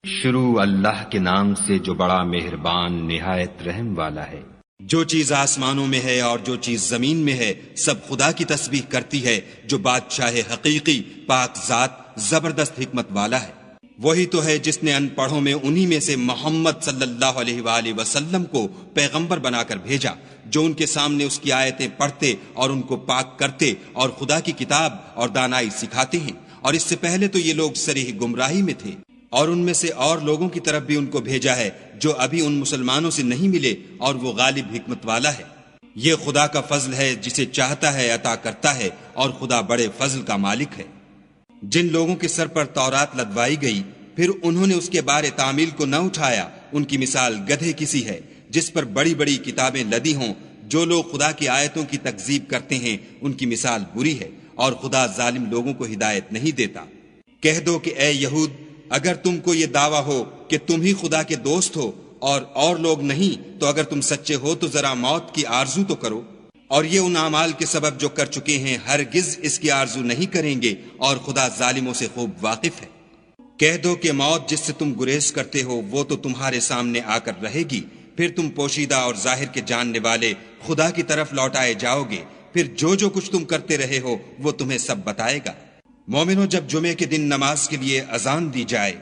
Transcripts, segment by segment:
شروع اللہ کے نام سے جو بڑا مہربان نہایت رحم والا ہے۔ جو چیز آسمانوں میں ہے اور جو چیز زمین میں ہے سب خدا کی تسبیح کرتی ہے، جو بادشاہ حقیقی، پاک ذات، زبردست حکمت والا ہے۔ وہی تو ہے جس نے ان پڑھوں میں انہی میں سے محمد صلی اللہ علیہ وآلہ وسلم کو پیغمبر بنا کر بھیجا، جو ان کے سامنے اس کی آیتیں پڑھتے اور ان کو پاک کرتے اور خدا کی کتاب اور دانائی سکھاتے ہیں۔ اور اس سے پہلے تو یہ لوگ صریح گمراہی میں تھے، اور ان میں سے اور لوگوں کی طرف بھی ان کو بھیجا ہے جو ابھی ان مسلمانوں سے نہیں ملے، اور وہ غالب حکمت والا ہے۔ یہ خدا کا فضل ہے، جسے چاہتا ہے عطا کرتا ہے، اور خدا بڑے فضل کا مالک ہے۔ جن لوگوں کے سر پر تورات لدوائی گئی پھر انہوں نے اس کے بارے تعمیل کو نہ اٹھایا، ان کی مثال گدھے کسی ہے جس پر بڑی بڑی کتابیں لدی ہوں۔ جو لوگ خدا کی آیتوں کی تکذیب کرتے ہیں ان کی مثال بری ہے، اور خدا ظالم لوگوں کو ہدایت نہیں دیتا۔ کہہ دو کہ اے یہود، اگر تم کو یہ دعویٰ ہو کہ تم ہی خدا کے دوست ہو اور لوگ نہیں، تو اگر تم سچے ہو تو ذرا موت کی آرزو تو کرو، اور یہ ان اعمال کے سبب جو کر چکے ہیں ہرگز اس کی آرزو نہیں کریں گے، اور خدا ظالموں سے خوب واقف ہے۔ کہہ دو کہ موت جس سے تم گریز کرتے ہو وہ تو تمہارے سامنے آ کر رہے گی، پھر تم پوشیدہ اور ظاہر کے جاننے والے خدا کی طرف لوٹائے جاؤ گے، پھر جو کچھ تم کرتے رہے ہو وہ تمہیں سب بتائے گا۔ مومنوں، جب جمعے کے دن نماز کے لیے اذان دی جائے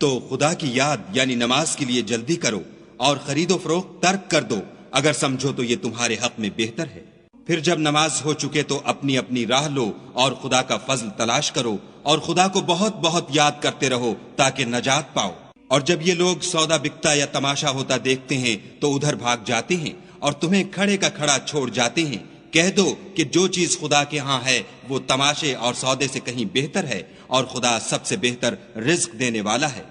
تو خدا کی یاد یعنی نماز کے لیے جلدی کرو، اور خرید و فروخت ترک کر دو اگر سمجھو تو یہ تمہارے حق میں بہتر ہے۔ پھر جب نماز ہو چکے تو اپنی اپنی راہ لو اور خدا کا فضل تلاش کرو، اور خدا کو بہت بہت یاد کرتے رہو تاکہ نجات پاؤ۔ اور جب یہ لوگ سودا بکتا یا تماشا ہوتا دیکھتے ہیں تو ادھر بھاگ جاتے ہیں اور تمہیں کھڑے کا کھڑا چھوڑ جاتے ہیں۔ کہہ دو کہ جو چیز خدا کے ہاں ہے وہ تماشے اور سودے سے کہیں بہتر ہے، اور خدا سب سے بہتر رزق دینے والا ہے۔